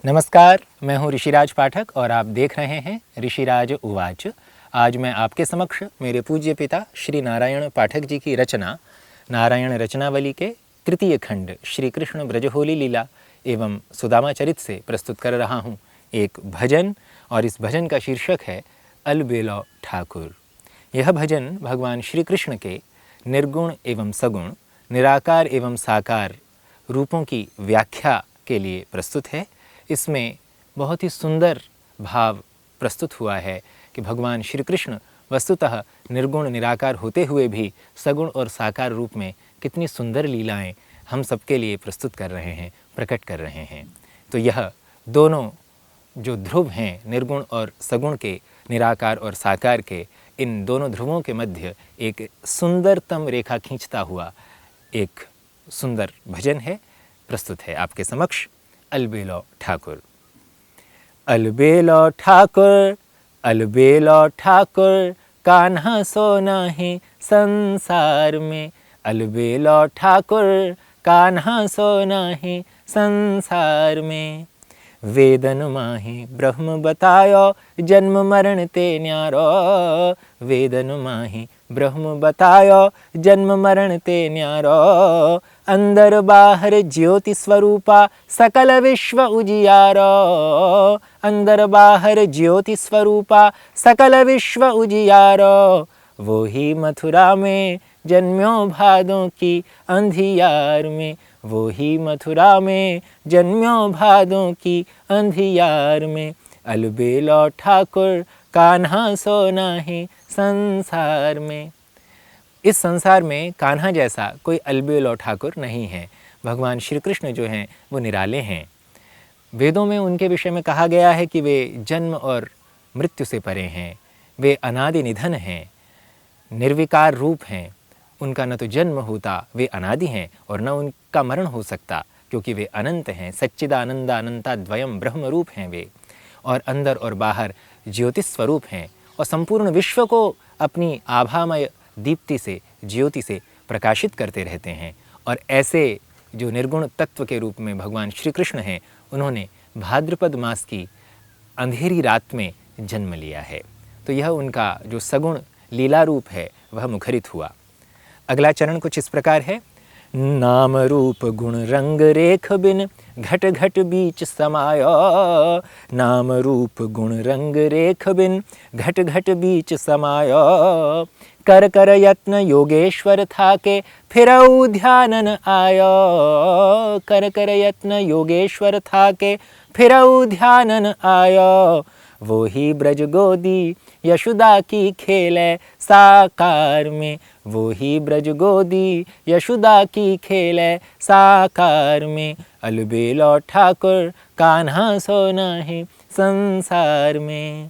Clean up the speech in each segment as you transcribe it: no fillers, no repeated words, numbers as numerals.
नमस्कार, मैं हूँ ऋषिराज पाठक और आप देख रहे हैं ऋषिराज उवाच। आज मैं आपके समक्ष मेरे पूज्य पिता श्री नारायण पाठक जी की रचना नारायण रचनावली के तृतीय खंड श्री कृष्ण ब्रजहोली लीला एवं सुदामा चरित से प्रस्तुत कर रहा हूँ एक भजन, और इस भजन का शीर्षक है अलबेलो ठाकुर। यह भजन भगवान श्री कृष्ण के निर्गुण एवं सगुण, निराकार एवं साकार रूपों की व्याख्या के लिए प्रस्तुत है। इसमें बहुत ही सुंदर भाव प्रस्तुत हुआ है कि भगवान श्री कृष्ण वस्तुतः निर्गुण निराकार होते हुए भी सगुण और साकार रूप में कितनी सुंदर लीलाएं हम सबके लिए प्रस्तुत कर रहे हैं, प्रकट कर रहे हैं। तो यह दोनों जो ध्रुव हैं, निर्गुण और सगुण के, निराकार और साकार के, इन दोनों ध्रुवों के मध्य एक सुंदरतम रेखा खींचता हुआ एक सुंदर भजन है, प्रस्तुत है आपके समक्ष अलबेलो ठाकुर। अलबेलो ठाकुर, अलबेलो ठाकुर, कान्हा सोना है संसार में। अलबेलो ठाकुर, कान्हा सोना है संसार में। वेदन माही ब्रह्म बतायो, जन्म मरण ते न्यारो। वेदन माही ब्रह्म बतायो, जन्म मरण ते न्यारो। अंदर बाहर ज्योति स्वरूपा, सकल विश्व उजियारो। अंदर बाहर ज्योति स्वरूपा, सकल विश्व उजियारो। वो ही मथुरा में जन्म्यो भादों की अंधियार में। वो ही मथुरा में जन्म्यो भादों की अंधियार में। अलबेलो ठाकुर, कान्हा सोना है संसार में। इस संसार में कान्हा जैसा कोई अलबेलो ठाकुर नहीं है। भगवान श्री कृष्ण जो हैं वो निराले हैं। वेदों में उनके विषय में कहा गया है कि वे जन्म और मृत्यु से परे हैं, वे अनादि निधन हैं, निर्विकार रूप हैं। उनका न तो जन्म होता, वे अनादि हैं, और न उनका मरण हो सकता, क्योंकि वे अनंत हैं। सच्चिदानंदा अनंता द्वयम ब्रह्म रूप हैं वे, और अंदर और बाहर ज्योतिष स्वरूप हैं, और संपूर्ण विश्व को अपनी आभामय दीप्ति से, ज्योति से प्रकाशित करते रहते हैं। और ऐसे जो निर्गुण तत्व के रूप में भगवान श्री कृष्ण हैं, उन्होंने भाद्रपद मास की अंधेरी रात में जन्म लिया है। तो यह उनका जो सगुण लीला रूप है वह मुखरित हुआ। अगला चरण कुछ इस प्रकार है। नाम रूप गुण रंग रेख बिन, घट घट बीच समायो। नाम रूप गुण रंग रेख बिन, घट घट बीच समायो। कर कर यत्न योगेश्वर थाके, फिरऊ ध्यानन आयो। कर कर यत्न योगेश्वर थाके, फिरऊ ध्यानन आयो। वो ही ब्रज गोदी यशोदा की खेले साकार में। वो ही ब्रज गोदी यशोदा की खेले साकार में। अलबेलो ठाकुर, कान्हा सोना है संसार में।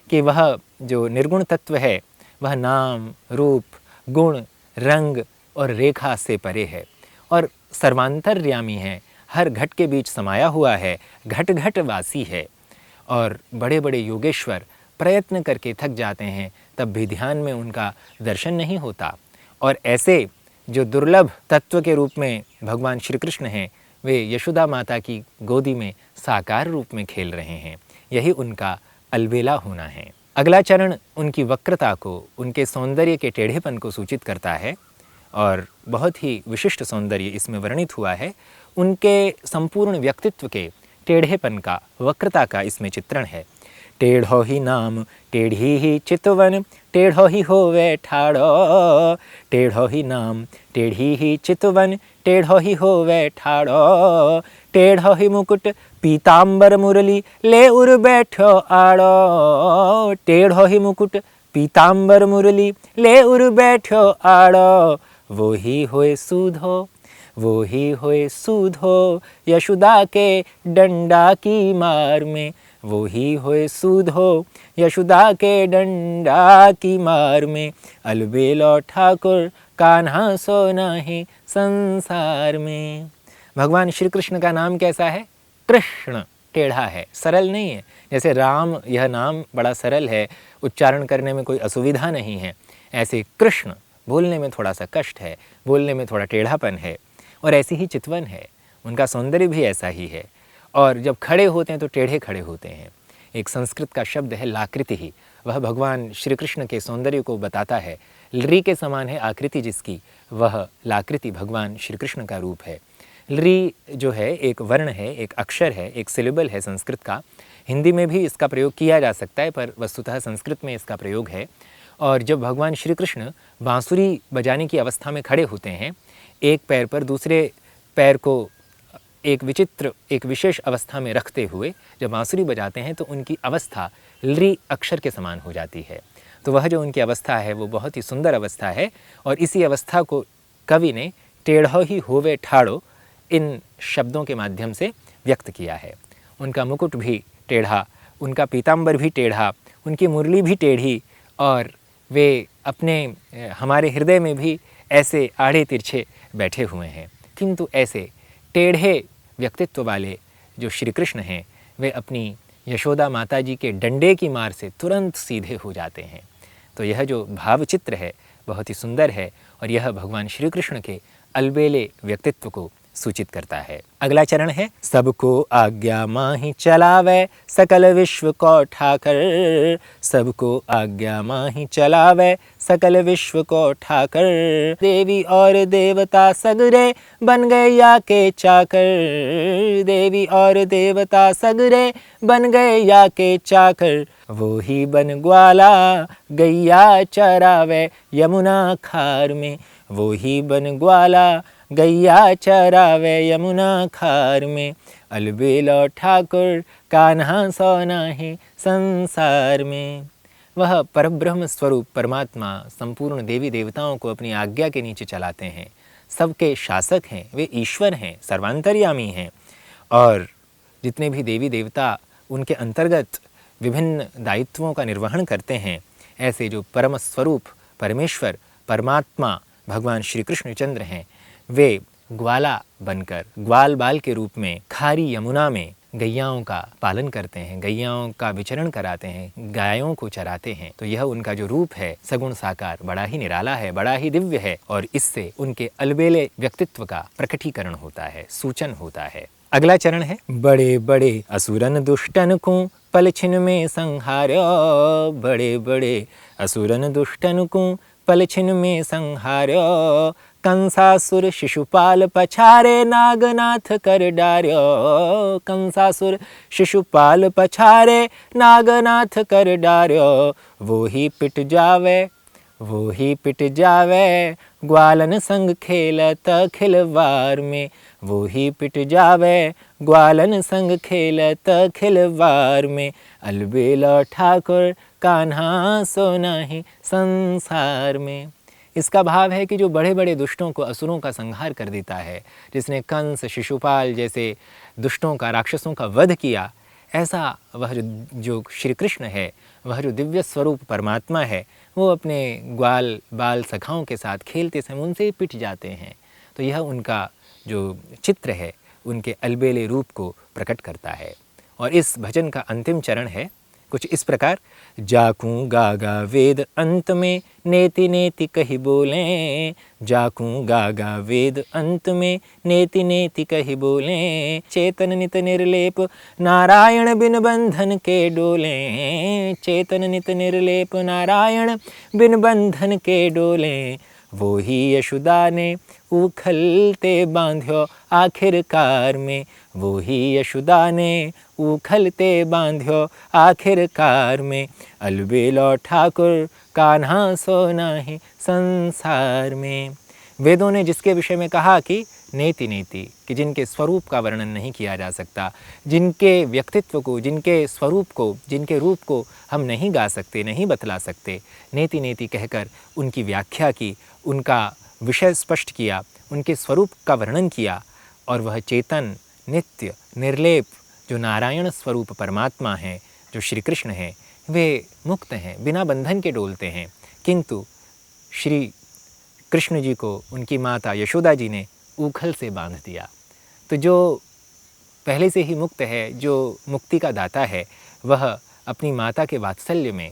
कि वह जो निर्गुण तत्व है वह नाम, रूप, गुण, रंग और रेखा से परे है, और सर्वांतर्यामी है, हर घट के बीच समाया हुआ है, घट घट वासी है। और बड़े बड़े योगेश्वर प्रयत्न करके थक जाते हैं, तब भी ध्यान में उनका दर्शन नहीं होता। और ऐसे जो दुर्लभ तत्व के रूप में भगवान श्री कृष्ण हैं, वे यशोदा माता की गोदी में साकार रूप में खेल रहे हैं। यही उनका अलबेला होना है। अगला चरण उनकी वक्रता को, उनके सौंदर्य के टेढ़ेपन को सूचित करता है, और बहुत ही विशिष्ट सौंदर्य इसमें वर्णित हुआ है। उनके संपूर्ण व्यक्तित्व के टेढ़ेपन का, वक्रता का इसमें चित्रण है। टेढ़ो ही नाम टेढ़ी ही चितवन, टेढ़ो ही होवे ठाड़ो। टेढ़ो ही नाम टेढ़ी ही चितवन, टेढ़ो ही होवे ठाड़ो। टेढ़ो ही मुकुट पीताम्बर मुरली, ले उर बैठो आड़ो। टेढ़ो ही मुकुट पीताम्बर मुरली, ले उर बैठो आड़ो। वो ही होए सूधो, वो ही होए सूधो यशोदा के डंडा की मार में। वो ही होए सूधो यशोदा के डंडा की मार में। अलबेलो ठाकुर, कान्हा सोना है संसार में। भगवान श्री कृष्ण का नाम कैसा है? कृष्ण। टेढ़ा है, सरल नहीं है। जैसे राम, यह नाम बड़ा सरल है, उच्चारण करने में कोई असुविधा नहीं है, ऐसे कृष्ण बोलने में थोड़ा सा कष्ट है, बोलने में थोड़ा टेढ़ापन है। और ऐसी ही चितवन है, उनका सौंदर्य भी ऐसा ही है। और जब खड़े होते हैं तो टेढ़े खड़े होते हैं। एक संस्कृत का शब्द है लाकृति ही, वह भगवान श्री कृष्ण के सौंदर्य को बताता है। लरी के समान है आकृति जिसकी, वह लाकृति भगवान श्री कृष्ण का रूप है। लरी जो है एक वर्ण है, एक अक्षर है, एक सिलेबल है संस्कृत का। हिंदी में भी इसका प्रयोग किया जा सकता है, पर वस्तुतः संस्कृत में इसका प्रयोग है। और जब भगवान श्री कृष्ण बांसुरी बजाने की अवस्था में खड़े होते हैं, एक पैर पर दूसरे पैर को एक विशेष अवस्था में रखते हुए जब बांसुरी बजाते हैं तो उनकी अवस्था लरी अक्षर के समान हो जाती है। तो वह जो उनकी अवस्था है वो बहुत ही सुंदर अवस्था है, और इसी अवस्था को कवि ने टेढ़ो ही होवे ठाड़ो इन शब्दों के माध्यम से व्यक्त किया है। उनका मुकुट भी टेढ़ा, उनका पीताम्बर भी टेढ़ा, उनकी मुरली भी टेढ़ी, और वे अपने हमारे हृदय में भी ऐसे आड़े तिरछे बैठे हुए हैं। किंतु ऐसे टेढ़े व्यक्तित्व वाले जो श्री कृष्ण हैं, वे अपनी यशोदा माता जी के डंडे की मार से तुरंत सीधे हो जाते हैं। तो यह जो भावचित्र है बहुत ही सुंदर है, और यह भगवान श्री कृष्ण के अलबेले व्यक्तित्व को सूचित करता है। अगला चरण है सबको आज्ञा माही चलावे सकल विश्व को ठाकर। सबको आज्ञा माही चलावे सकल विश्व को ठाकर। देवी और देवता सगरे बन गए या के चाकर। देवी और देवता सगरे बन गए या के चाकर। वो ही बन ग्वाला गैया चरावे यमुना खार में। वो ही बन ग्वाला गैया चरावे यमुना खार में। अलबेला ठाकुर कान्हा सोना है संसार में। वह परब्रह्म स्वरूप परमात्मा संपूर्ण देवी देवताओं को अपनी आज्ञा के नीचे चलाते हैं। सबके शासक हैं, वे ईश्वर हैं, सर्वांतर्यामी हैं, और जितने भी देवी देवता उनके अंतर्गत विभिन्न दायित्वों का निर्वहन करते हैं, ऐसे जो परम स्वरूप परमेश्वर परमात्मा भगवान श्री कृष्णचंद्र हैं, वे ग्वाला बनकर ग्वाल बाल के रूप में खारी यमुना में गैयाओं का पालन करते हैं, गैयाओं का विचरण कराते हैं, गायों को चराते हैं। तो यह उनका जो रूप है सगुण साकार बड़ा ही निराला है, बड़ा ही दिव्य है, और इससे उनके अलबेले व्यक्तित्व का प्रकटीकरण होता है, सूचन होता है। अगला चरण है बड़े बड़े असुरन दुष्टन को पलछिन में संहार्यो। बड़े बड़े असुरन दुष्टन को पलछिन में संहार्यो। कंसासुर शिशुपाल पछारे नागनाथ कर डार्यो। कंसासुर शिशुपाल पछारे नागनाथ कर डार्यो। वो ही पिट जावे, वो ही पिट जावे ग्वालन संग खेलत खिलवार में। वो ही पिट जावे ग्वालन संग खेलत खिलवार में। अलबेला ठाकुर कान्हा सोना ही संसार में। इसका भाव है कि जो बड़े बड़े दुष्टों को, असुरों का संहार कर देता है, जिसने कंस शिशुपाल जैसे दुष्टों का, राक्षसों का वध किया, ऐसा वह जो श्री कृष्ण है, वह जो दिव्य स्वरूप परमात्मा है, वो अपने ग्वाल बाल सखाओं के साथ खेलते समय उनसे ही पिट जाते हैं। तो यह उनका जो चित्र है उनके अलबेले रूप को प्रकट करता है। और इस भजन का अंतिम चरण है कुछ इस प्रकार। जाकूं गागा वेद अंत में नेति नेति कही बोलें। जाकूं गागा वेद अंत में नेति नेति कही बोलें। चेतन नित निर्लेप नारायण बिन बंधन के डोलें। चेतन नित निर्लेप नारायण बिन बंधन के डोलें। वो ही यशोदा ने उखलते बांध्यो आखिरकार में। वो ही यशोदा ने उखलते बांध्यो आखिरकार में। अलबेला ठाकुर कान्हा सोना ही संसार में। वेदों ने जिसके विषय में कहा कि नेति नेति, कि जिनके स्वरूप का वर्णन नहीं किया जा सकता, जिनके व्यक्तित्व को, जिनके स्वरूप को, जिनके रूप को हम नहीं गा सकते, नहीं बतला सकते, नेति नेति कहकर उनकी व्याख्या की, उनका विषय स्पष्ट किया, उनके स्वरूप का वर्णन किया। और वह चेतन, नित्य, निर्लेप जो नारायण स्वरूप परमात्मा हैं, जो श्री कृष्ण हैं, वे मुक्त हैं, बिना बंधन के डोलते हैं। किंतु श्री कृष्ण जी को उनकी माता यशोदा जी ने ऊखल से बांध दिया। तो जो पहले से ही मुक्त है, जो मुक्ति का दाता है, वह अपनी माता के वात्सल्य में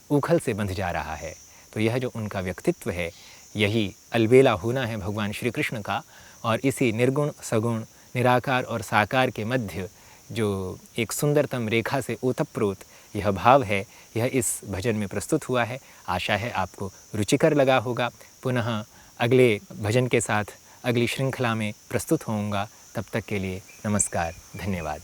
ऊखल से बंध जा रहा है। तो यह जो उनका व्यक्तित्व है, यही अलबेला होना है भगवान श्री कृष्ण का। और इसी निर्गुण, सगुण, निराकार और साकार के मध्य जो एक सुंदरतम रेखा से ओतप्रोत यह भाव है, यह इस भजन में प्रस्तुत हुआ है। आशा है आपको रुचिकर लगा होगा। पुनः अगले भजन के साथ अगली श्रृंखला में प्रस्तुत होऊंगा। तब तक के लिए नमस्कार, धन्यवाद।